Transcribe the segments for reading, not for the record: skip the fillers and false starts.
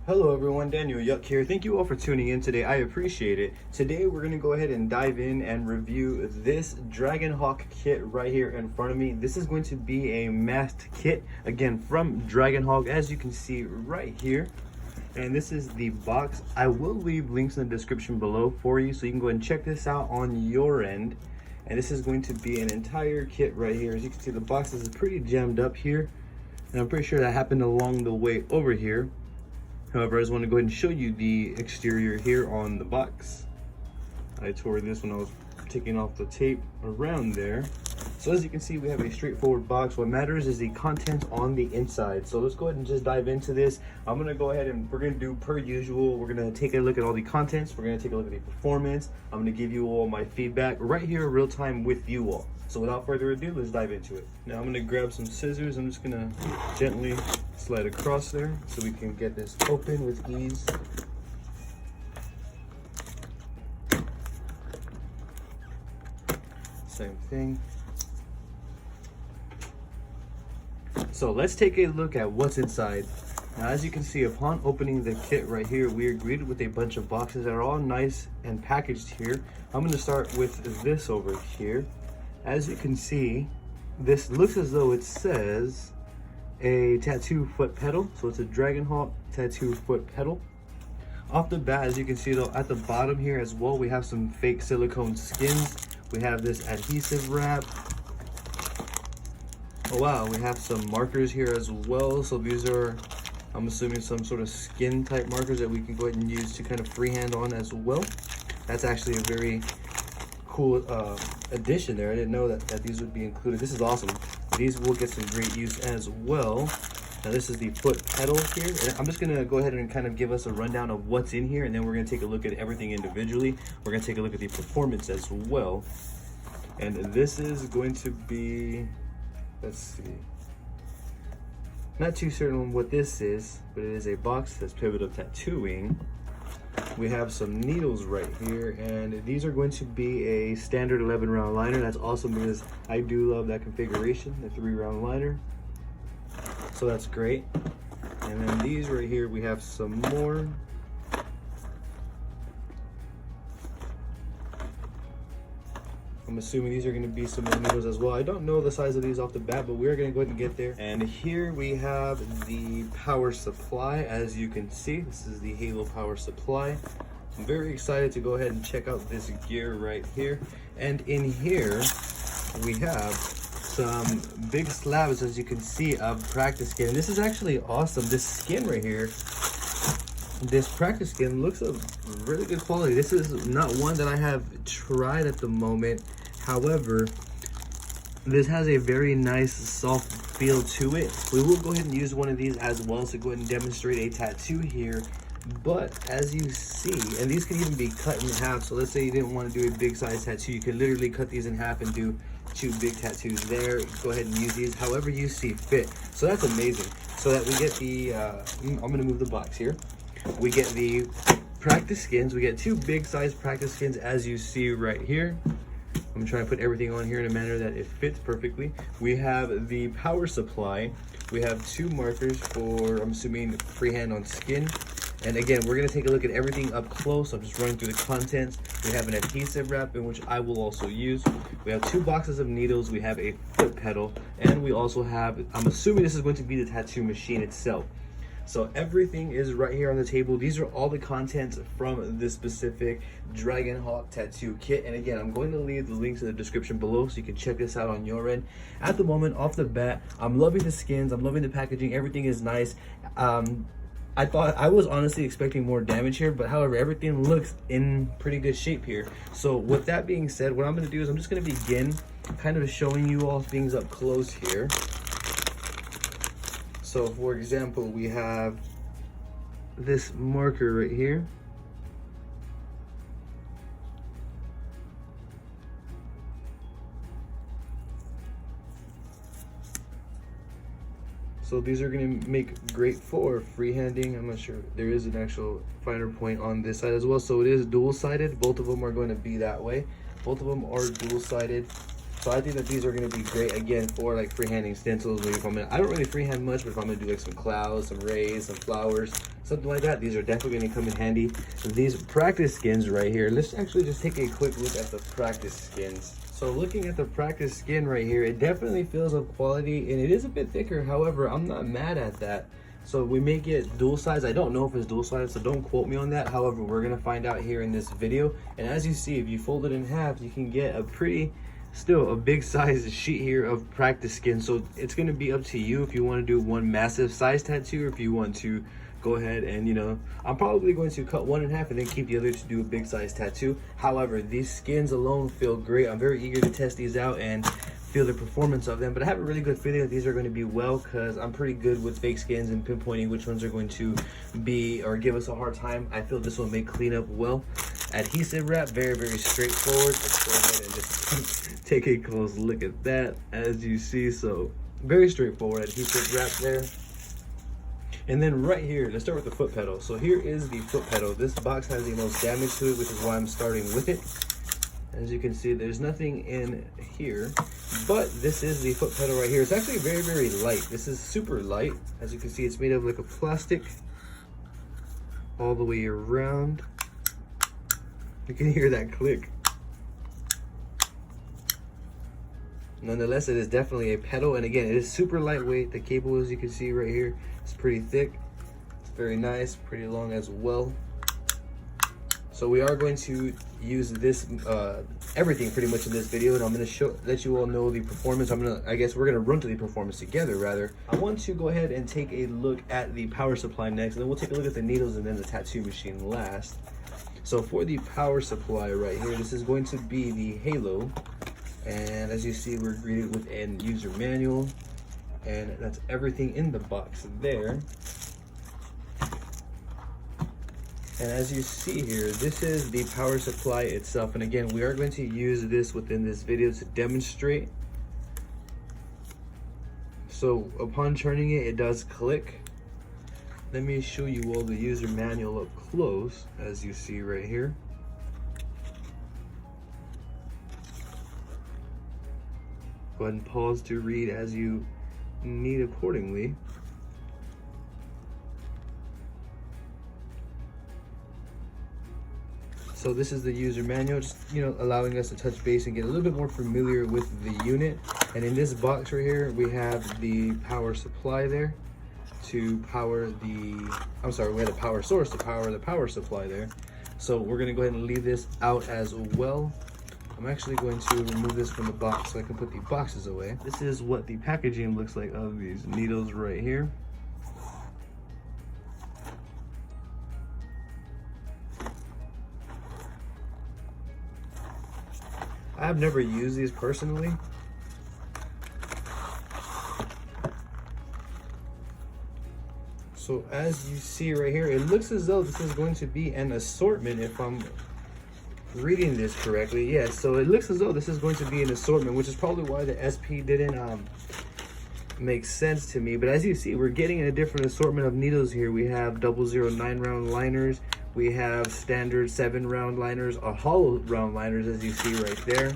Hello everyone, Daniel Yuck here. Thank you all for tuning in today. I appreciate it. Today we're going to go ahead and dive in and review this Dragonhawk kit right here in front of me. This is going to be a masked kit, again from Dragonhawk, as you can see right here. And this is the box. I will leave links in the description below for you so you can go ahead and check this out on your end. And this is going to be an entire kit right here. As you can see, the box is pretty jammed up here. And I'm pretty sure that happened along the way over here. However, I just want to go ahead and show you the exterior here on the box. I tore this when I was taking off the tape around there. So as you can see, we have a straightforward box. What matters is the contents on the inside. So let's go ahead and just dive into this. I'm going to go ahead and we're going to do per usual. We're going to take a look at all the contents. We're going to take a look at the performance. I'm going to give you all my feedback right here real time with you all. So without further ado, let's dive into it. Now I'm going to grab some scissors. I'm just going to gently slide across there so we can get this open with ease. Same thing. So let's take a look at what's inside. Now, as you can see, upon opening the kit right here, we are greeted with a bunch of boxes that are all nice and packaged here. I'm going to start with this over here. As you can see, this looks as though it says a tattoo foot pedal. So it's a Dragonhawk tattoo foot pedal. Off the bat, as you can see though, at the bottom here as well, we have some fake silicone skins. We have this adhesive wrap. Oh wow, we have some markers here as well. So these are, I'm assuming, some sort of skin type markers that we can go ahead and use to kind of freehand on as well. That's actually a very cool addition there. I didn't know that these would be included. This is awesome. These will get some great use as well. Now this is the foot pedal here, and I'm just gonna go ahead and kind of give us a rundown of what's in here, and then we're gonna take a look at everything individually. We're gonna take a look at the performance as well. And this is going to be, let's see, not too certain what this is, but it is a box that's Pivotal Tattooing. We have some needles right here, and these are going to be a standard 11 round liner. That's awesome because I do love that configuration, the 3-round liner. So that's great. And then these right here, we have some more. I'm assuming these are going to be some more needles as well. I don't know the size of these off the bat, but we're going to go ahead and get there. And here we have the power supply. As you can see, this is the Halo power supply. I'm very excited to go ahead and check out this gear right here. And in here, we have some big slabs, as you can see, of practice skin. And this is actually awesome. This skin right here, this practice skin, looks of really good quality. This is not one that I have tried at the moment. However, this has a very nice soft feel to it. We will go ahead and use one of these as well to go ahead and demonstrate a tattoo here. But as you see, and these can even be cut in half. So let's say you didn't want to do a big size tattoo, you can literally cut these in half and do 2 big tattoos there. Go ahead and use these however you see fit. So that's amazing. So that we get the, I'm gonna move the box here. We get the practice skins. We get 2 big size practice skins, as you see right here. I'm trying to put everything on here in a manner that it fits perfectly. We have the power supply. We have 2 markers for, I'm assuming, freehand on skin. And again, we're gonna take a look at everything up close. I'm just running through the contents. We have an adhesive wrap, in which I will also use. We have 2 boxes of needles. We have a foot pedal, and we also have, I'm assuming this is going to be the tattoo machine itself. So everything is right here on the table. These are all the contents from this specific Dragonhawk tattoo kit. And again, I'm going to leave the links in the description below so you can check this out on your end. At the moment, off the bat, I'm loving the skins. I'm loving the packaging. Everything is nice. I was honestly expecting more damage here, but however, everything looks in pretty good shape here. So with that being said, what I'm going to do is I'm just going to begin kind of showing you all things up close here. So for example, we have this marker right here. So these are going to make great for freehanding. I'm not sure, there is an actual finer point on this side as well. So it is dual-sided. Both of them are going to be that way. Both of them are dual-sided. So I think that these are going to be great again for like freehanding stencils. Maybe if I don't really freehand much, but if I'm going to do like some clouds, some rays, some flowers, something like that, these are definitely going to come in handy. These practice skins right here, let's actually just take a quick look at the practice skins. So looking at the practice skin right here, it definitely feels of quality and it is a bit thicker. However, I'm not mad at that. So we may get dual size. I don't know if it's dual size, so don't quote me on that. However, we're gonna find out here in this video. And as you see, if you fold it in half, you can get still a big size sheet here of practice skin. So it's gonna be up to you if you wanna do one massive size tattoo, or if you want to go ahead and, you know, I'm probably going to cut one in half and then keep the other to do a big size tattoo. However, these skins alone feel great. I'm very eager to test these out and feel the performance of them, but I have a really good feeling that these are going to be well, because I'm pretty good with fake skins and pinpointing which ones are going to be or give us a hard time. I feel this one may clean up well. Adhesive wrap, very, very straightforward. Let's go ahead and just take a close look at that. As you see, so very straightforward adhesive wrap there. And then right here, let's start with the foot pedal. So here is the foot pedal. This box has the most damage to it, which is why I'm starting with it. As you can see, there's nothing in here, but this is the foot pedal right here. It's actually very, very light. This is super light. As you can see, it's made of like a plastic all the way around. You can hear that click. Nonetheless, it is definitely a pedal, and again, it is super lightweight. The cable, as you can see right here, is pretty thick. It's very nice, pretty long as well. So we are going to use this everything pretty much in this video, and I'm going to let you all know the performance. I guess we're going to run to the performance together rather. I want to go ahead and take a look at the power supply next, and then we'll take a look at the needles and then the tattoo machine last. So for the power supply right here, this is going to be the Halo, and as you see, we're greeted with an user manual, and that's everything in the box there. And as you see here, this is the power supply itself. And again, we are going to use this within this video to demonstrate. So upon turning it, it does click. Let me show you all the user manual up close, as you see right here. Go ahead and pause to read as you need accordingly. So this is the user manual, just, you know, allowing us to touch base and get a little bit more familiar with the unit. And in this box right here, we have the power supply there to power the, I'm sorry, we had a power source to power the power supply there. So we're gonna go ahead and leave this out as well. I'm actually going to remove this from the box so I can put the boxes away. This is what the packaging looks like of these needles right here. I've never used these personally. So as you see right here, it looks as though this is going to be an assortment, if I'm reading this correctly. Yeah, so it looks as though this is going to be an assortment, which is probably why the SP didn't make sense to me. But as you see, we're getting a different assortment of needles here. We have 009 round liners. We have standard 7 round liners, hollow round liners, as you see right there.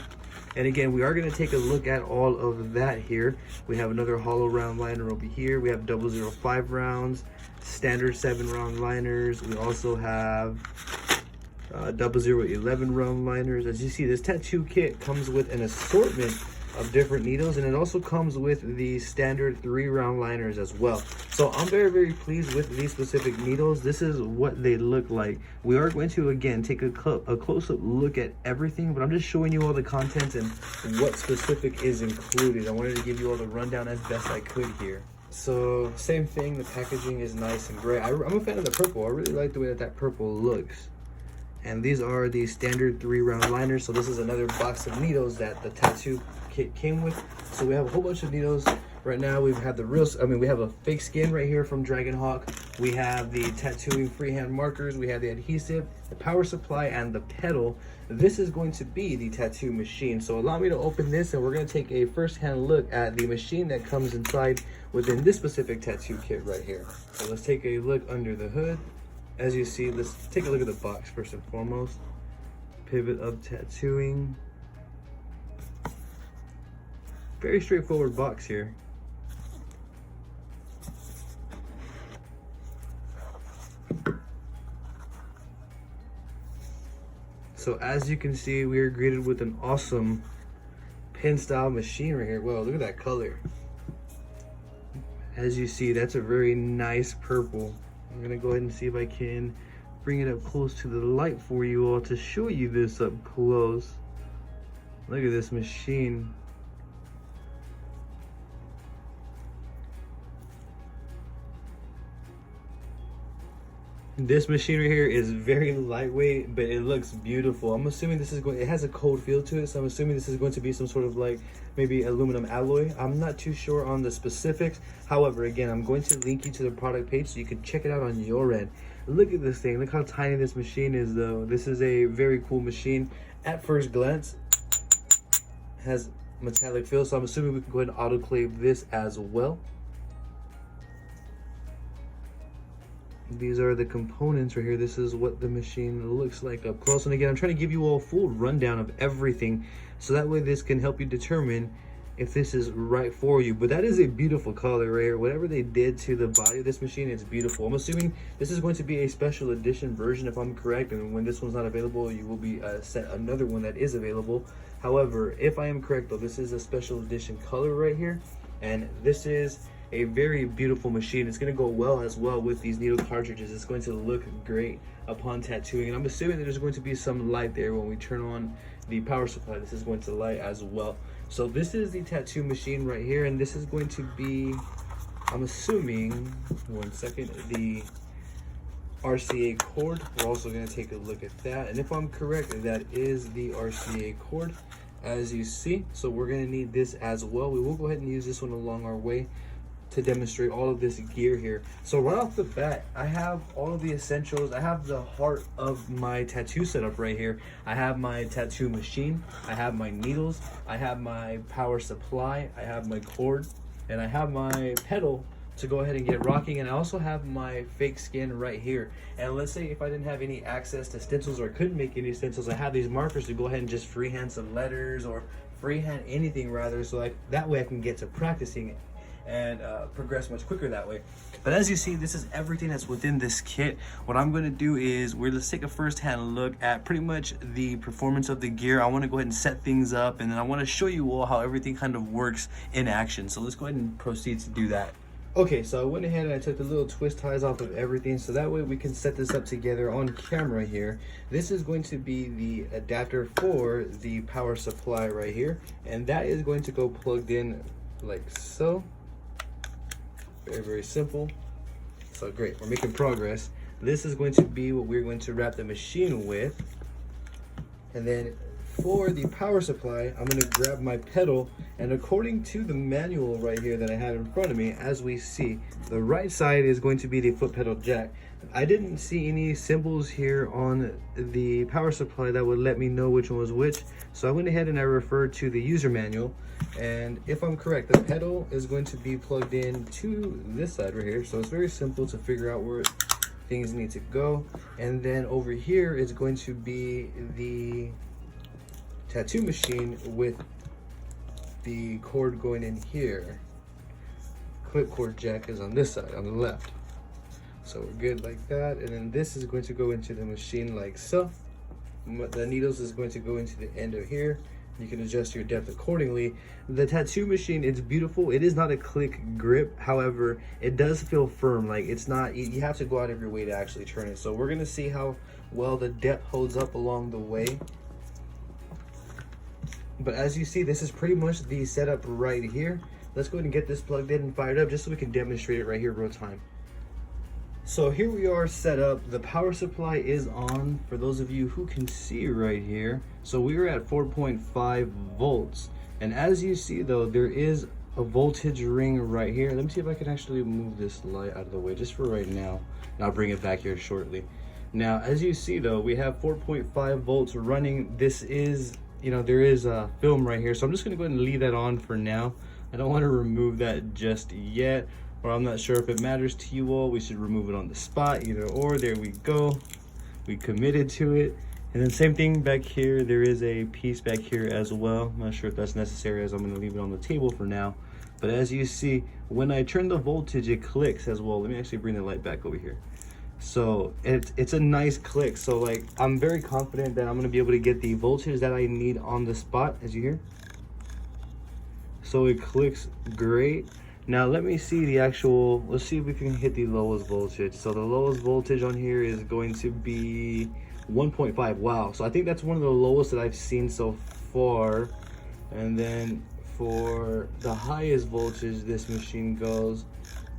And again, we are going to take a look at all of that here. We have another hollow round liner over here. We have 005 rounds, standard 7 round liners. We also have 0011 round liners. As you see, this tattoo kit comes with an assortment of different needles, and it also comes with the standard 3 round liners as well. So I'm very, very pleased with these specific needles. This is what they look like. We are going to again take a close-up look at everything, but I'm just showing you all the contents and what specific is included. I wanted to give you all the rundown as best I could here. So same thing, the packaging is nice and great. I'm a fan of the purple. I really like the way that purple looks. And these are the standard 3 round liners. So this is another box of needles that the tattoo kit came with. So we have a whole bunch of needles. Right now we've had we have a fake skin right here from Dragonhawk. We have the tattooing freehand markers. We have the adhesive, the power supply, and the pedal. This is going to be the tattoo machine. So allow me to open this, and we're going to take a first-hand look at the machine that comes inside within this specific tattoo kit right here. So let's take a look under the hood. As you see, let's take a look at the box first and foremost. Pivot of tattooing. very straightforward box here. So as you can see, we are greeted with an awesome pin style machine right here. Whoa, look at that color. As you see, that's a very nice purple. I'm gonna go ahead and see if I can bring it up close to the light for you all to show you this up close. Look at this machine. This machine right here is very lightweight, but it looks beautiful. I'm assuming this is going, it has a cold feel to it, so I'm assuming this is going to be some sort of like maybe aluminum alloy. I'm not too sure on the specifics. However, again, I'm going to link you to the product page so you can check it out on your end. Look at this thing. Look how tiny this machine is though. This is a very cool machine. At first glance, it has metallic feel, so I'm assuming we can go ahead and autoclave this as well. These are the components right here. This is what the machine looks like up close. And again, I'm trying to give you all a full rundown of everything, so that way this can help you determine if this is right for you. But that is a beautiful color right here. Whatever they did to the body of this machine, it's beautiful. I'm assuming this is going to be a special edition version if I'm correct, and when this one's not available, you will be sent another one that is available. However, if I am correct though, this is a special edition color right here, and this is a very beautiful machine. It's going to go well as well with these needle cartridges. It's going to look great upon tattooing, and I'm assuming that there's going to be some light there when we turn on the power supply. This is going to light as well. So this is the tattoo machine right here, and this is going to be, I'm assuming, one second, the RCA cord. We're also going to take a look at that, and if I'm correct, that is the RCA cord, as you see. So we're going to need this as well. We will go ahead and use this one along our way to demonstrate all of this gear here. So right off the bat, I have all of the essentials. I have the heart of my tattoo setup right here. I have my tattoo machine, I have my needles, I have my power supply, I have my cord, and I have my pedal to go ahead and get rocking, and I also have my fake skin right here. And let's say if I didn't have any access to stencils or couldn't make any stencils, I have these markers to go ahead and just freehand some letters, or freehand anything rather, so like that way I can get to practicing it and progress much quicker that way. But as you see, this is everything that's within this kit. What I'm going to do is let's take a first-hand look at pretty much the performance of the gear. I want to go ahead and set things up, and then I want to show you all how everything kind of works in action. So let's go ahead and proceed to do that. Okay, so I went ahead and I took the little twist ties off of everything, so that way we can set this up together on camera here. This is going to be the adapter for the power supply right here, and that is going to go plugged in like so. Very, very simple. So great, we're making progress. This is going to be what we're going to wrap the machine with. And then for the power supply, I'm going to grab my pedal, and according to the manual right here that I have in front of me, as we see, the right side is going to be the foot pedal jack. I didn't see any symbols here on the power supply that would let me know which one was which, so I went ahead and I referred to the user manual. And if I'm correct, the pedal is going to be plugged in to this side right here, so it's very simple to figure out where things need to go. And then over here is going to be the tattoo machine with the cord going in here. Clip cord jack is on this side, on the left. So we're good like that. And then this is going to go into the machine like so. The needles is going to go into the end of here. You can adjust your depth accordingly. The tattoo machine, it's beautiful. It is not a click grip. However, it does feel firm. Like it's not, you have to go out of your way to actually turn it. So we're gonna see how well the depth holds up along the way. But as you see, this is pretty much the setup right here. Let's go ahead and get this plugged in and fired up just so we can demonstrate it right here real time. So here we are set up. The power supply is on, for those of you who can see right here. So we are at 4.5 volts. And as you see though, there is a voltage ring right here. Let me see if I can actually move this light out of the way just for right now. And I'll bring it back here shortly. Now, as you see though, we have 4.5 volts running. This is, you know, there is a film right here. So I'm just gonna go ahead and leave that on for now. I don't wanna remove that just yet. Or I'm not sure if it matters to you all. We should remove it on the spot, either or. There we go. We committed to it. And then same thing back here, there is a piece back here as well. I'm not sure if that's necessary, as I'm gonna leave it on the table for now. But as you see, when I turn the voltage, it clicks as well. Let me actually bring the light back over here. So it's a nice click. So like, I'm very confident that I'm gonna be able to get the voltage that I need on the spot, as you hear. So it clicks great. Now let me see the actual, let's see if we can hit the lowest voltage. So the lowest voltage on here is going to be 1.5. Wow, so I think that's one of the lowest that I've seen so far. And then for the highest voltage this machine goes,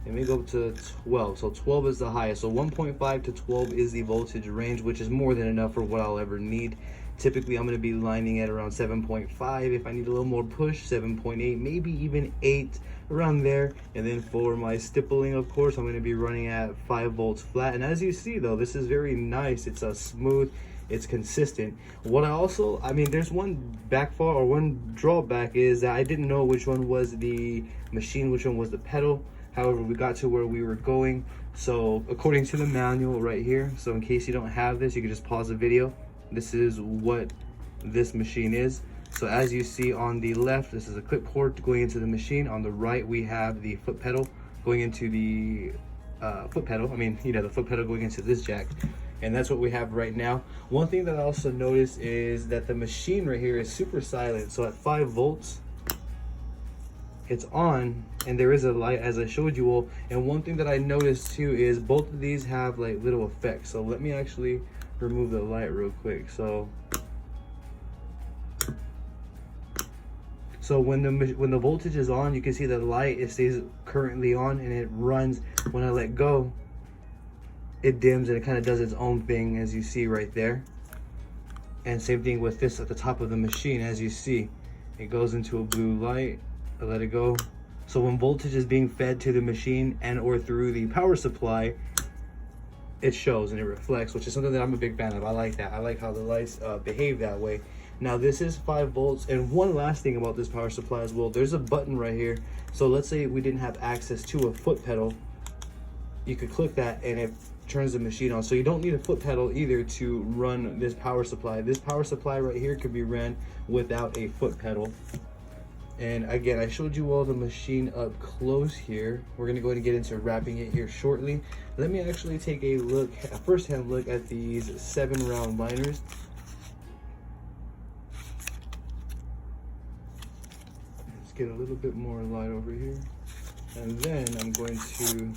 let me go up to 12. So 12 is the highest. So 1.5 to 12 is the voltage range, which is more than enough for what I'll ever need. Typically, I'm going to be lining at around 7.5. If I need a little more push, 7.8, maybe even 8, around there. And then for my stippling, of course, I'm going to be running at 5 volts flat. And as you see, though, this is very nice. It's a smooth, it's consistent. What I mean, there's one backfall or one drawback is that I didn't know which one was the machine, which one was the pedal. However, we got to where we were going. So according to the manual right here, so in case you don't have this, you can just pause the video. This is what this machine is. So as you see on the left, this is a clip cord going into the machine. On the right, we have the foot pedal going into the foot pedal. I mean, you know, the foot pedal going into this jack. And that's what we have right now. One thing that I also noticed is that the machine right here is super silent. So at 5 volts, it's on, and there is a light as I showed you all. And one thing that I noticed too is both of these have like little effects. So let me actually remove the light real quick. So when the voltage is on, you can see the light, it stays currently on and it runs. When I let go, it dims and it kind of does its own thing, as you see right there. And same thing with this at the top of the machine. As you see, it goes into a blue light. I let it go. So when voltage is being fed to the machine and or through the power supply, it shows and it reflects, which is something that I'm a big fan of. I like that. I like how the lights behave that way. Now this is 5 volts. And one last thing about this power supply as well, there's a button right here. So let's say we didn't have access to a foot pedal, you could click that and it turns the machine on. So you don't need a foot pedal either to run this power supply. This power supply right here could be ran without a foot pedal. And again, I showed you all the machine up close here. We're gonna go ahead and get into wrapping it here shortly. Let me actually take a look, a first-hand look at these 7-round liners. Let's get a little bit more light over here. And then I'm going to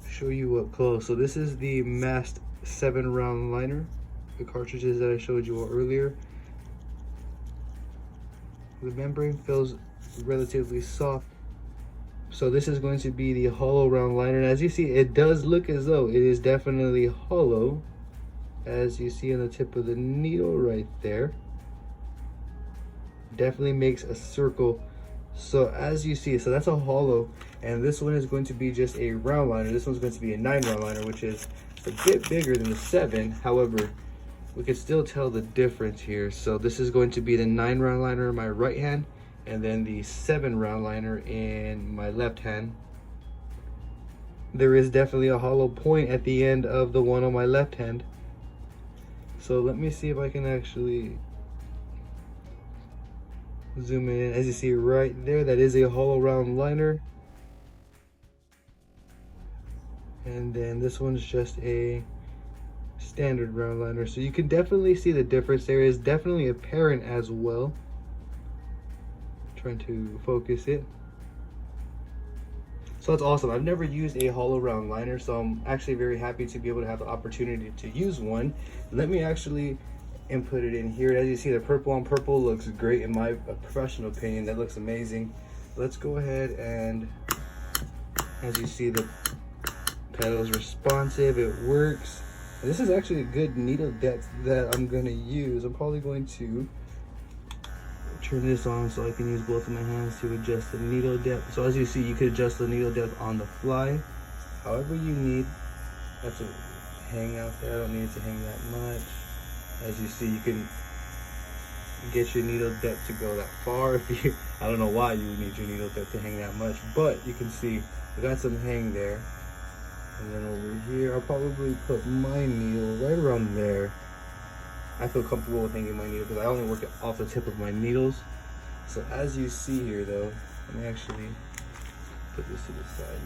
show you up close. So this is the Mast 7-round liner, the cartridges that I showed you all earlier. The membrane feels relatively soft. So this is going to be the hollow round liner. And as you see, it does look as though it is definitely hollow, as you see on the tip of the needle right there. Definitely makes a circle. So as you see, so that's a hollow, and this one is going to be just a round liner. This one's going to be a 9-round liner, which is a bit bigger than the 7. However, we can still tell the difference here. So this is going to be the 9-round liner in my right hand, and then the 7-round liner in my left hand. There is definitely a hollow point at the end of the one on my left hand. So let me see if I can actually zoom in. As you see right there, that is a hollow round liner. And then this one's just a standard round liner. So you can definitely see the difference. There is definitely apparent as well. Trying to focus it. So that's awesome. I've never used a hollow round liner, so I'm actually very happy to be able to have the opportunity to use one. Let me actually input it in here. As you see, the purple on purple looks great in my professional opinion. That looks amazing. Let's go ahead and, as you see, the pedal is responsive, it works. And this is actually a good needle depth that I'm going to use. I'm probably going to turn this on so I can use both of my hands to adjust the needle depth. So as you see, you could adjust the needle depth on the fly, however you need. That's a hang out there. I don't need it to hang that much. As you see, you can get your needle depth to go that far. If you, I don't know why you would need your needle depth to hang that much, but you can see we got some hang there. And then over here, I'll probably put my needle right around there. I feel comfortable with hanging my needle because I only work it off the tip of my needles. So as you see here though, let me actually put this to the side.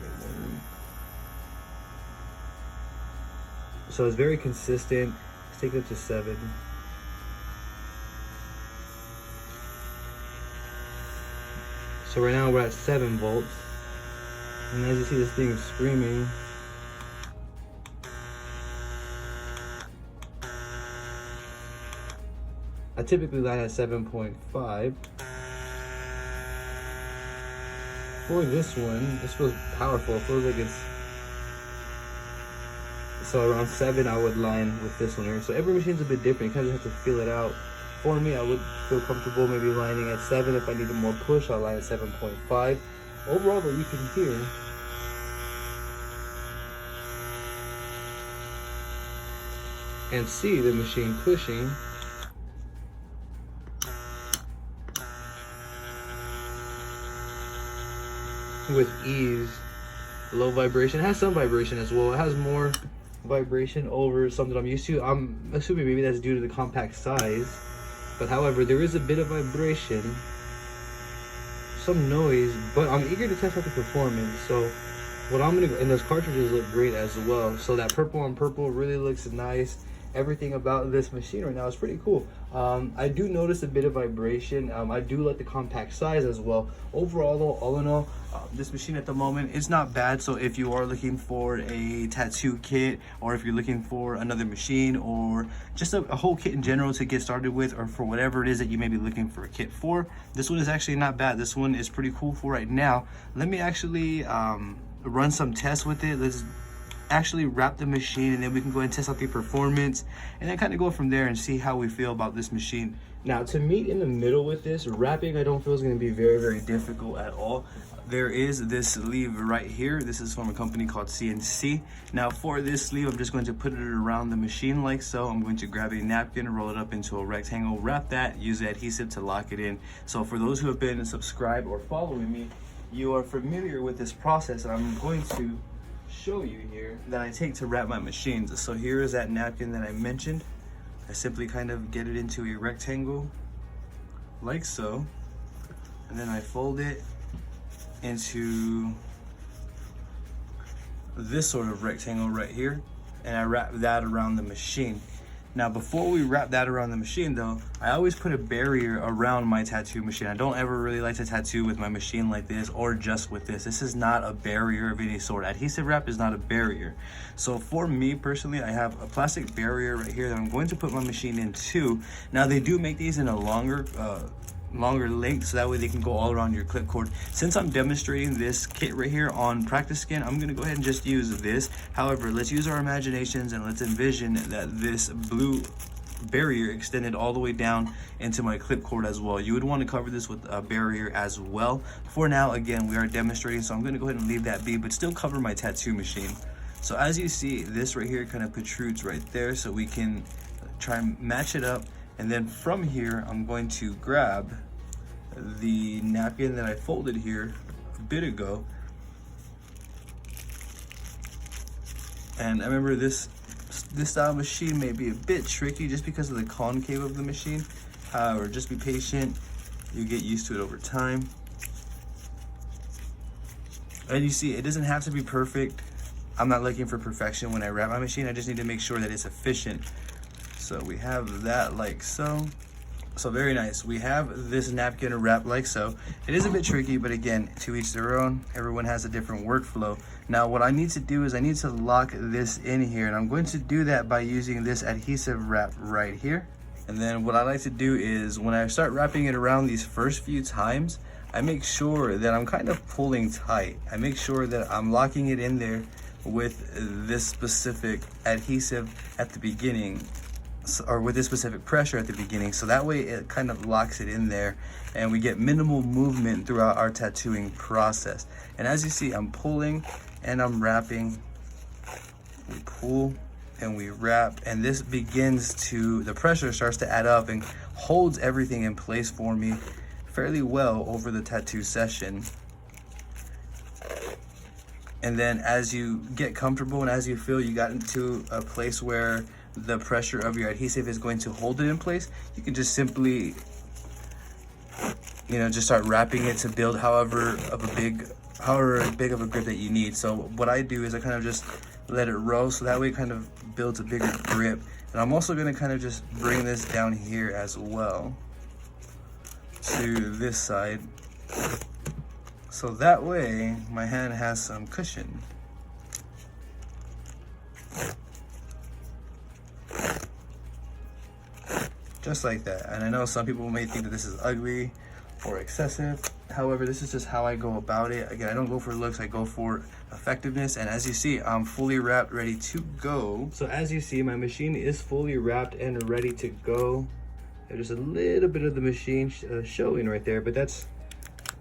So it's very consistent. Let's take it to 7. So right now we're at 7 volts. And as you see, this thing is screaming. I typically line at 7.5. For this one, this feels powerful. It feels like it's, so around 7 I would line with this one here. So every machine's a bit different. You kind of have to feel it out. For me, I would feel comfortable maybe lining at 7. If I needed more push, I'll line at 7.5. Overall though, you can hear and see the machine pushing. With ease. Low vibration. It has some vibration as well. It has more vibration over something I'm used to. I'm assuming maybe that's due to the compact size. But however, there is a bit of vibration, some noise, but I'm eager to test out the performance. So what I'm gonna, and those cartridges look great as well. So that purple on purple really looks nice. Everything about this machine right now is pretty cool. I do notice a bit of vibration. I do like the compact size as well. Overall though, all in all, this machine at the moment is not bad. So if you are looking for a tattoo kit, or if you're looking for another machine, or just a whole kit in general to get started with, or for whatever it is that you may be looking for a kit for, this one is actually not bad. This one is pretty cool for right now. Let me actually run some tests with it. Let's actually wrap the machine, and then we can go and test out the performance, and then kind of go from there and see how we feel about this machine. Now, to meet in the middle with this wrapping, I don't feel is going to be very difficult at all. There is this sleeve right here. This is from a company called CNC. Now for this sleeve, I'm just going to put it around the machine like so. I'm going to grab a napkin, roll it up into a rectangle, wrap that, use the adhesive to lock it in. So for those who have been subscribed or following me, you are familiar with this process, and I'm going to show you here that I take to wrap my machines. So here is that napkin that I mentioned. I simply kind of get it into a rectangle like so, and then I fold it into this sort of rectangle right here, and I wrap that around the machine. Now before we wrap that around the machine though, I always put a barrier around my tattoo machine. I don't ever really like to tattoo with my machine like this, or just with this. This is not a barrier of any sort. Adhesive wrap is not a barrier. So for me personally, I have a plastic barrier right here that I'm going to put my machine into. Now they do make these in a longer length, so that way they can go all around your clip cord. Since I'm demonstrating this kit right here on practice skin, I'm gonna go ahead and just use this. However, let's use our imaginations and let's envision that this blue barrier extended all the way down into my clip cord as well. You would want to cover this with a barrier as well. For now, again, we are demonstrating, so I'm going to go ahead and leave that be, but still cover my tattoo machine. So as you see, this right here kind of protrudes right there, so we can try and match it up. And then from here, I'm going to grab the napkin that I folded here a bit ago. And I remember this style machine may be a bit tricky just because of the concave of the machine. However, just be patient. You get used to it over time. And you see, it doesn't have to be perfect. I'm not looking for perfection when I wrap my machine. I just need to make sure that it's efficient. So we have that like so. So very nice. We have this napkin wrapped like so. It is a bit tricky, but again, to each their own. Everyone has a different workflow. Now what I need to do is I need to lock this in here, and I'm going to do that by using this adhesive wrap right here. And then what I like to do is when I start wrapping it around these first few times, I make sure that I'm kind of pulling tight. I make sure that I'm locking it in there with this specific adhesive at the beginning, or with this specific pressure at the beginning, so that way it kind of locks it in there and we get minimal movement throughout our tattooing process. And as you see, I'm pulling and I'm wrapping. We pull and we wrap, and this begins to, the pressure starts to add up and holds everything in place for me fairly well over the tattoo session. And then as you get comfortable and as you feel you got into a place where the pressure of your adhesive is going to hold it in place, you can just simply, you know, just start wrapping it to build however big of a grip that you need. So what I do is I kind of just let it roll, so that way it kind of builds a bigger grip. And I'm also going to kind of just bring this down here as well to this side, so that way my hand has some cushion. Just like that. And I know some people may think that this is ugly or excessive. However, this is just how I go about it. Again, I don't go for looks, I go for effectiveness. And as you see, I'm fully wrapped, ready to go. So as you see, my machine is fully wrapped and ready to go. There's a little bit of the machine showing right there, but that's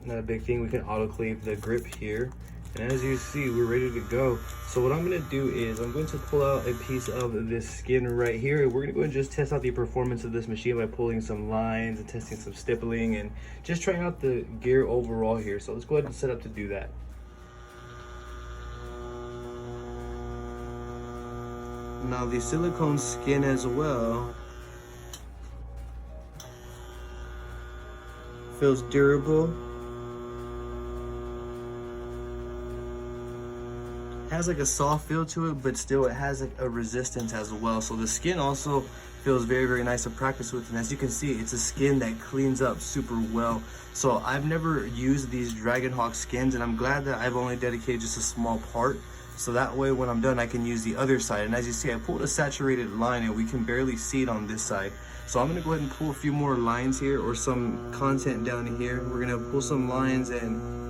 not a big thing. We can autoclave the grip here. And as you see, we're ready to go. So what I'm gonna do is I'm going to pull out a piece of this skin right here. And we're gonna go and just test out the performance of this machine by pulling some lines and testing some stippling and just trying out the gear overall here. So let's go ahead and set up to do that. Now the silicone skin as well feels durable. Has like a soft feel to it, but still it has like a resistance as well. So the skin also feels very, very nice to practice with. And as you can see, it's a skin that cleans up super well. So I've never used these Dragonhawk skins, and I'm glad that I've only dedicated just a small part. So that way when I'm done, I can use the other side. And as you see, I pulled a saturated line and we can barely see it on this side. So I'm gonna go ahead and pull a few more lines here, or some content down here. We're gonna pull some lines and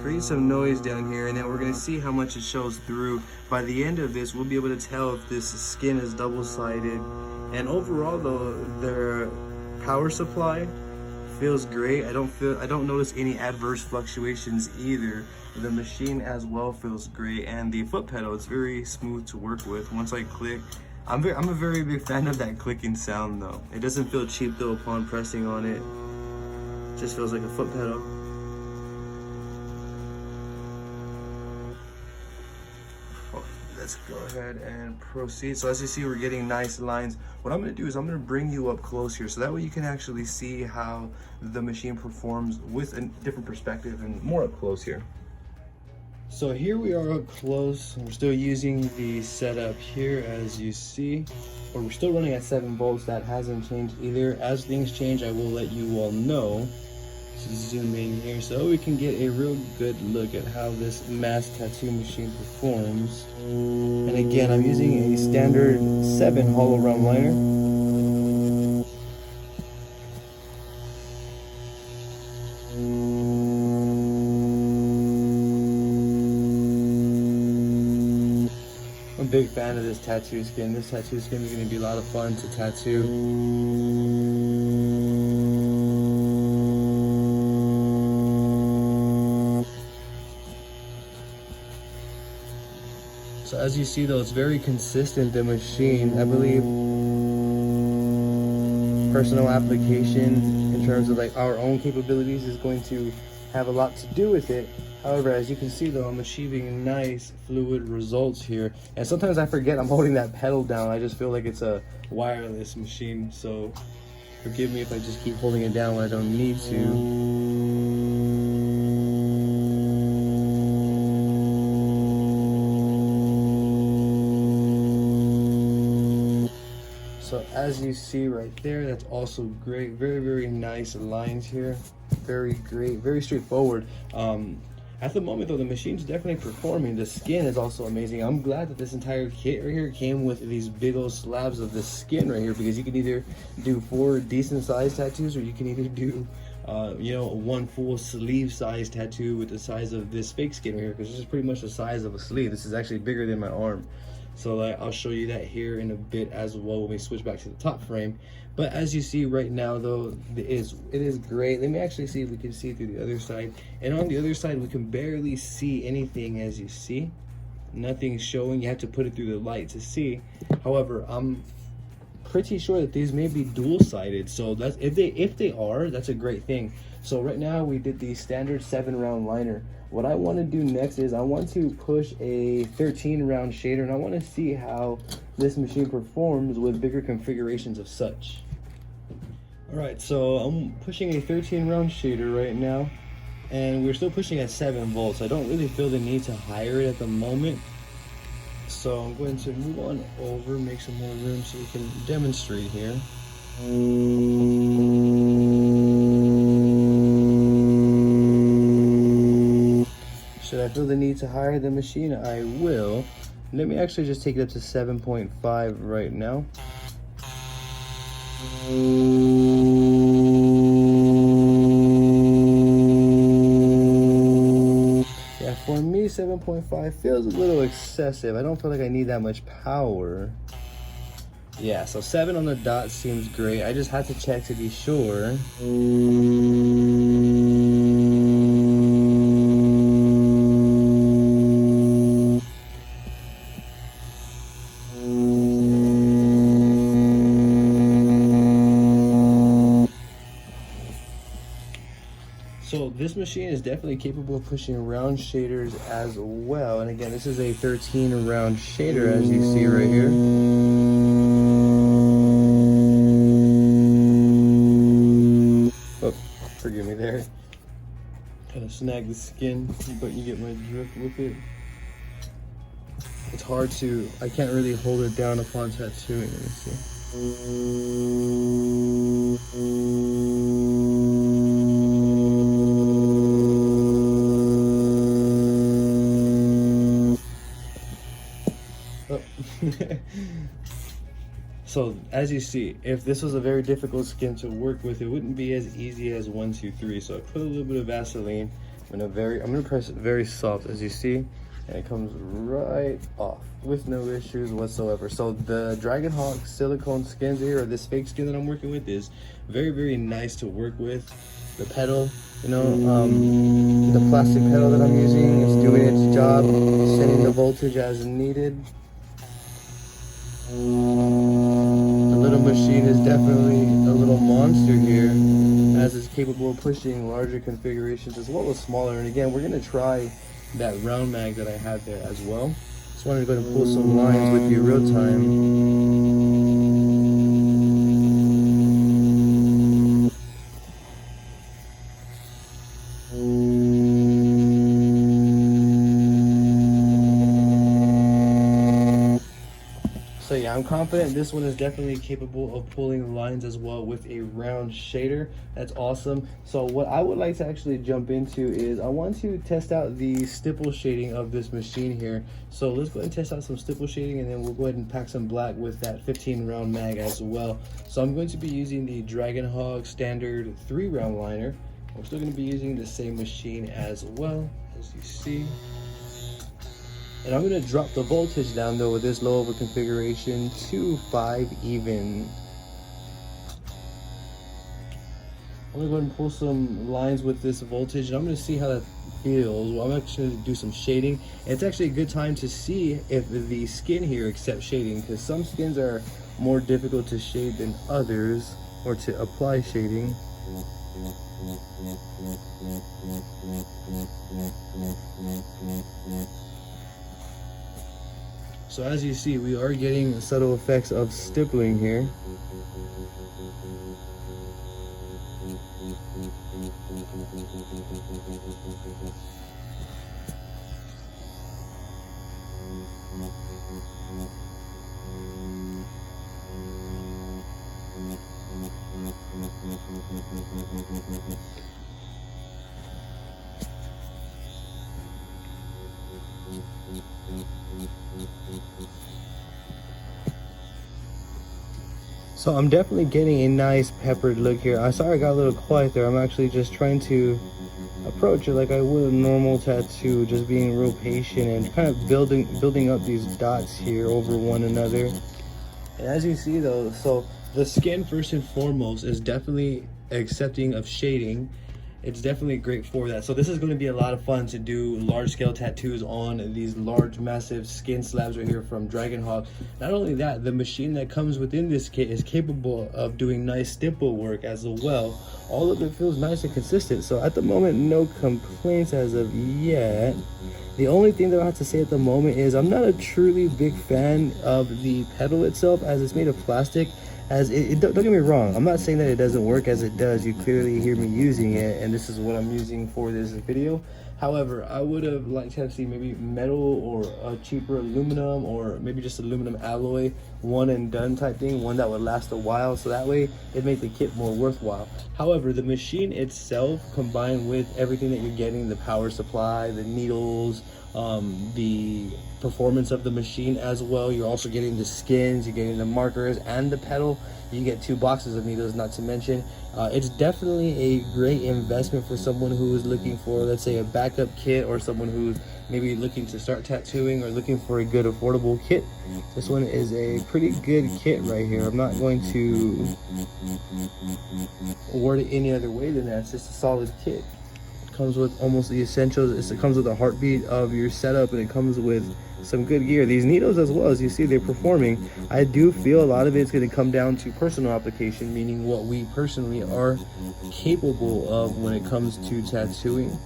create some noise down here, and then we're gonna see how much it shows through. By the end of this, we'll be able to tell if this skin is double-sided. And overall though, the power supply feels great. I don't notice any adverse fluctuations either. The machine as well feels great, and the foot pedal, it's very smooth to work with. Once I click, I'm a very big fan of that clicking sound though. It doesn't feel cheap though upon pressing on it. It just feels like a foot pedal. Let's go ahead and proceed. So as you see, we're getting nice lines. What I'm gonna do is I'm gonna bring you up close here, so that way you can actually see how the machine performs with a different perspective and more up close here. So here we are up close. We're still using the setup here, as you see, but we're still running at 7 volts. That hasn't changed either. As things change, I will let you all know. Zoom in here so we can get a real good look at how this Mast Tattoo machine performs. And again, I'm using a standard 7 hollow round liner. I'm a big fan of this tattoo skin. This tattoo skin is going to be a lot of fun to tattoo. So as you see though, it's very consistent, the machine. I believe personal application in terms of like our own capabilities is going to have a lot to do with it. However, as you can see though, I'm achieving nice fluid results here. And sometimes I forget I'm holding that pedal down. I just feel like it's a wireless machine. So forgive me if I just keep holding it down when I don't need to. So as you see right there, that's also great. Very, very nice lines here. Very great, very straightforward. At the moment though, the machine's definitely performing. The skin is also amazing. I'm glad that this entire kit right here came with these big old slabs of the skin right here, because you can either do 4 decent sized tattoos, or you can either do you know, 1 full sleeve size tattoo with the size of this fake skin right here, because this is pretty much the size of a sleeve. This is actually bigger than my arm. So I'll show you that here in a bit as well when we switch back to the top frame. But as you see right now though, it is great. Let me actually see if we can see through the other side. And on the other side, we can barely see anything. As you see, nothing's showing. You have to put it through the light to see. However, I'm pretty sure that these may be dual-sided, so that's if they are, that's a great thing. So right now we did the standard 7-round liner. What I want to do next is I want to push a 13-round shader, and I want to see how this machine performs with bigger configurations of such. Alright, so I'm pushing a 13-round shader right now, and we're still pushing at 7 volts. I don't really feel the need to higher it at the moment. So I'm going to move on over, make some more room so we can demonstrate here. Should I feel the need to higher the machine? I will. Let me actually just take it up to 7.5 right now. Yeah, for me 7.5 feels a little excessive. I don't feel like I need that much power. Yeah, so 7 on the dot seems great. I just had to check to be sure. So this machine is definitely capable of pushing round shaders as well. And again, this is a 13-round shader, as you see right here. Oh, forgive me there. Kind of snag the skin, but you get my drift with it. It's hard to, I can't really hold it down upon tattooing. Let me see. So as you see, if this was a very difficult skin to work with, it wouldn't be as easy as 1, 2, 3. So I put a little bit of Vaseline. I'm gonna press it very soft, as you see, and it comes right off with no issues whatsoever. So the Dragonhawk silicone skins here, or this fake skin that I'm working with, is very, very nice to work with. The pedal, you know, the plastic pedal that I'm using is doing its job, sending the voltage as needed. The little machine is definitely a little monster here, as it's capable of pushing larger configurations as well as smaller. And again, we're going to try that round mag that I had there as well. Just wanted to go ahead and pull some lines with you real time. So yeah, I'm confident this one is definitely capable of pulling lines as well with a round shader. That's awesome. So what I would like to actually jump into is I want to test out the stipple shading of this machine here. So let's go ahead and test out some stipple shading, and then we'll go ahead and pack some black with that 15-round mag as well. So I'm going to be using the Dragonhawk standard 3-round liner. We're still going to be using the same machine as well, as you see. And I'm going to drop the voltage down though with this low of a configuration to 5 even. I'm going to go ahead and pull some lines with this voltage, and I'm going to see how that feels. Well, I'm actually going to do some shading. And it's actually a good time to see if the skin here accepts shading, because some skins are more difficult to shade than others, or to apply shading. So as you see, we are getting subtle effects of stippling here. So I'm definitely getting a nice peppered look here. I'm sorry I got a little quiet there. I'm actually just trying to approach it like I would a normal tattoo, just being real patient and kind of building up these dots here over one another. And as you see though, so the skin first and foremost is definitely accepting of shading. it's definitely great for that. So this is going to be a lot of fun to do large scale tattoos on these large massive skin slabs right here from Dragonhawk. Not only that, the machine that comes within this kit is capable of doing nice stipple work as well. All of it feels nice and consistent, so at the moment no complaints as of yet. The only thing that I have to say at the moment is I'm not a truly big fan of the pedal itself, as it's made of plastic. As don't get me wrong, I'm not saying that it doesn't work, as it does. You clearly hear me using it, and this is what I'm using for this video. However, I would have liked to have seen maybe metal or a cheaper aluminum, or maybe just aluminum alloy, one and done type thing, one that would last a while, so that way it made the kit more worthwhile. However, the machine itself, combined with everything that you're getting, the power supply, the needles, the performance of the machine as well, you're also getting the skins, you're getting the markers and the pedal. You get 2 boxes of needles, not to mention. It's definitely a great investment for someone who is looking for, let's say, a backup kit, or someone who's maybe looking to start tattooing or looking for a good affordable kit. This one is a pretty good kit right here. I'm not going to word it any other way than that. It's just a solid kit. Comes with almost the essentials. It comes with a heartbeat of your setup, and it comes with some good gear. These needles as well, as you see, they're performing. I do feel a lot of it's going to come down to personal application, meaning what we personally are capable of when it comes to tattooing.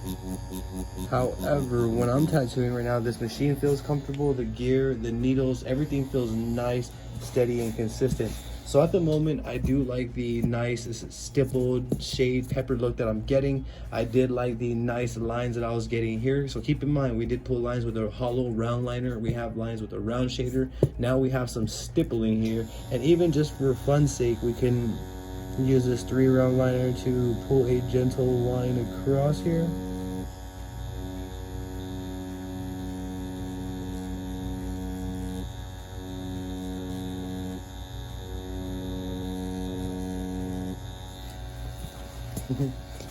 However, when I'm tattooing right now, this machine feels comfortable, the gear, the needles, everything feels nice, steady, and consistent. So at the moment, I do like the nice stippled shade pepper look that I'm getting. I did like the nice lines that I was getting here. So keep in mind, we did pull lines with a hollow round liner. We have lines with a round shader. Now we have some stippling here. And even just for fun's sake, we can use this 3 round liner to pull a gentle line across here.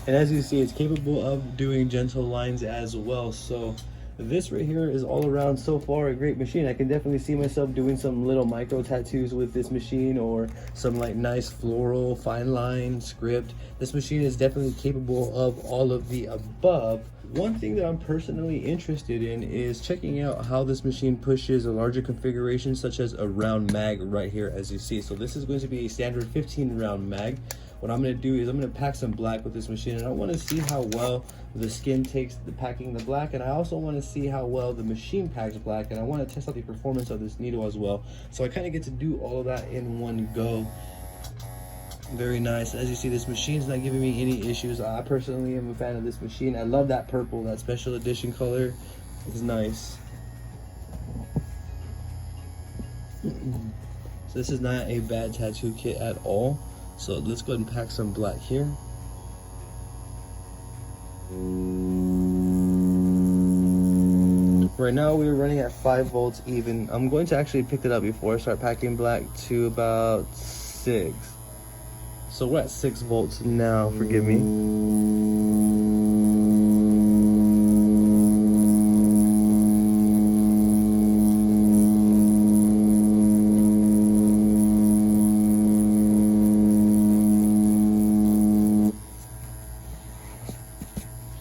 And as you see, it's capable of doing gentle lines as well. So this right here is all around so far a great machine. I can definitely see myself doing some little micro tattoos with this machine, or some like nice floral fine line script. This machine is definitely capable of all of the above. One thing that I'm personally interested in is checking out how this machine pushes a larger configuration, such as a round mag right here, as you see. So this is going to be a standard 15 round mag. What I'm going to do is I'm going to pack some black with this machine, and I want to see how well the skin takes the packing the black, and I also want to see how well the machine packs black, and I want to test out the performance of this needle as well. So I kind of get to do all of that in one go. Very nice. As you see, this machine's not giving me any issues. I personally am a fan of this machine. I love that purple, that special edition color. It's nice. So this is not a bad tattoo kit at all. So let's go ahead and pack some black here. Right now we're running at 5 volts even. I'm going to actually pick it up before I start packing black to about 6. So we're at 6 volts now, forgive me.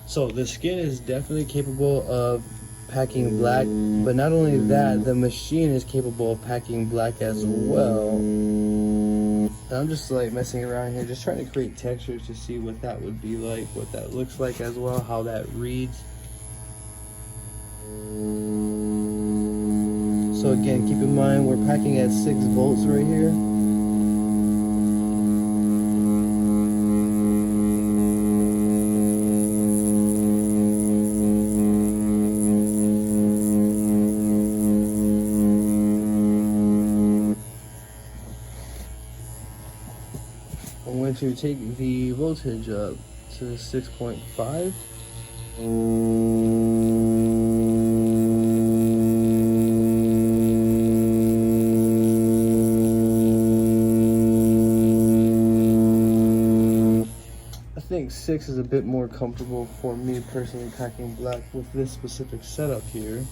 So the skin is definitely capable of packing black, but not only that, the machine is capable of packing black as well. And I'm just like messing around here, just trying to create textures to see what that would be like, what that looks like as well, how that reads. So again, keep in mind we're packing at 6 volts right here. I'm going to take the voltage up to 6.5. I think 6 is a bit more comfortable for me personally, packing black with this specific setup here.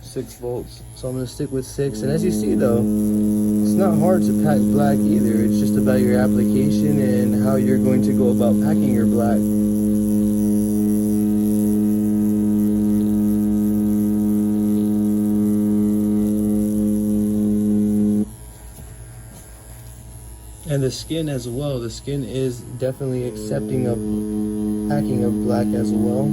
6 volts. So I'm going to stick with 6. And as you see though, it's not hard to pack black either. It's just about your application and how you're going to go about packing your black. And the skin as well, the skin is definitely accepting of packing of black as well.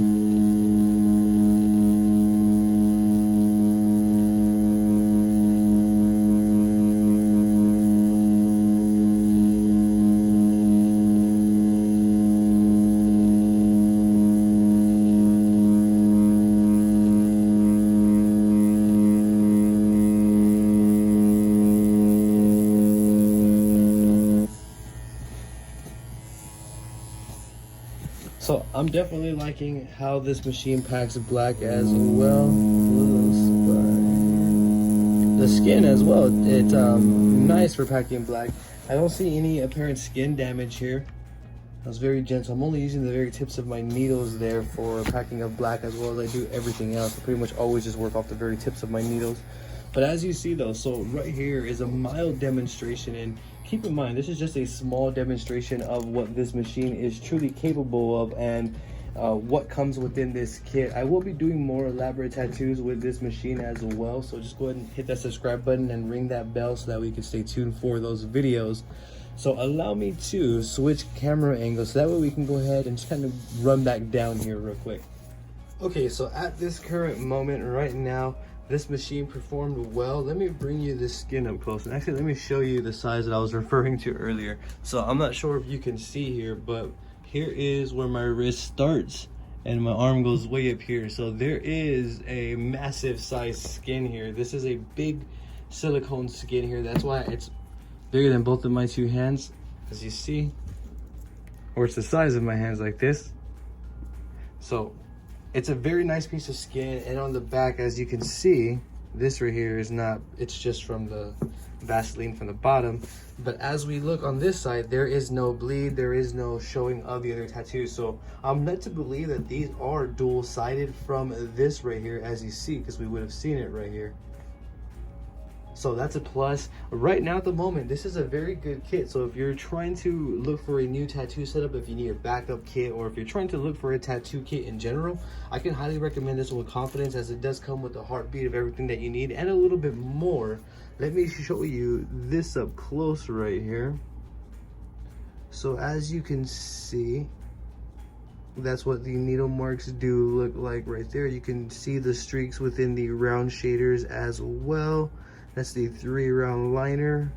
So I'm definitely liking how this machine packs black as well. The skin as well, it's nice for packing black. I don't see any apparent skin damage here. That was very gentle. I'm only using the very tips of my needles there for packing of black as well as I do everything else. I pretty much always just work off the very tips of my needles. But as you see though, so right here is a mild demonstration, and keep in mind this is just a small demonstration of what this machine is truly capable of and what comes within this kit. I will be doing more elaborate tattoos with this machine as well, so just go ahead and hit that subscribe button and ring that bell so that we can stay tuned for those videos. So allow me to switch camera angles so that way we can go ahead and just kind of run back down here real quick. Okay, so at this current moment right now, this machine performed well. Let me bring you this skin up close, and actually let me show you the size that I was referring to earlier. So I'm not sure if you can see here, but here is where my wrist starts and my arm goes way up here. So there is a massive size skin here. This is a big silicone skin here. That's why it's bigger than both of my two hands, as you see, or it's the size of my hands like this. So it's a very nice piece of skin, and on the back, as you can see, this right here is not, it's just from the Vaseline from the bottom. But as we look on this side, there is no bleed, there is no showing of the other tattoos. So I'm led to believe that these are dual-sided from this right here, as you see, because we would have seen it right here. So that's a plus. Right now at the moment, this is a very good kit. So if you're trying to look for a new tattoo setup, if you need a backup kit, or if you're trying to look for a tattoo kit in general, I can highly recommend this one with confidence, as it does come with the heartbeat of everything that you need and a little bit more. Let me show you this up close right here. So as you can see, that's what the needle marks do look like right there. You can see the streaks within the round shaders as well. That's the 3-round liner.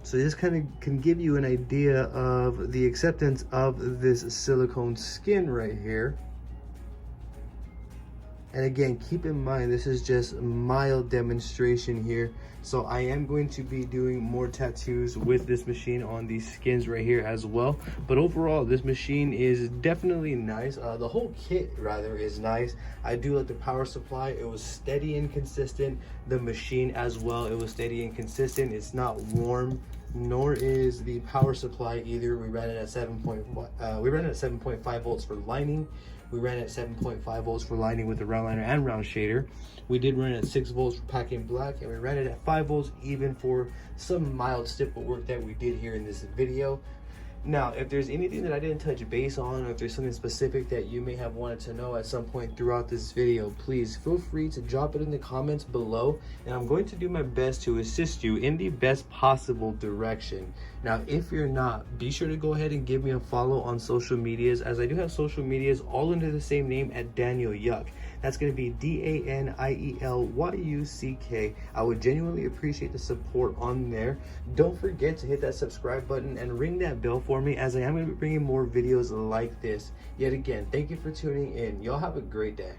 So this kind of can give you an idea of the acceptance of this silicone skin right here. And again, keep in mind, this is just a mild demonstration here. So I am going to be doing more tattoos with this machine on these skins right here as well. But overall, this machine is definitely nice. The whole kit, rather, is nice. I do like the power supply. It was steady and consistent. The machine as well, it was steady and consistent. It's not warm, nor is the power supply either. We ran it at 7.5 volts for lining. We ran at 7.5 volts for lining with the round liner and round shader. We did run at 6 volts for packing black, and we ran it at 5 volts even for some mild stipple work that we did here in this video. Now, if there's anything that I didn't touch base on, or if there's something specific that you may have wanted to know at some point throughout this video, please feel free to drop it in the comments below, and I'm going to do my best to assist you in the best possible direction. Now, if you're not, be sure to go ahead and give me a follow on social medias, as I do have social medias all under the same name at Daniel Yuck. That's going to be DANIELYUCK. I would genuinely appreciate the support on there. Don't forget to hit that subscribe button and ring that bell for me, as I am going to be bringing more videos like this. Yet again, thank you for tuning in. Y'all have a great day.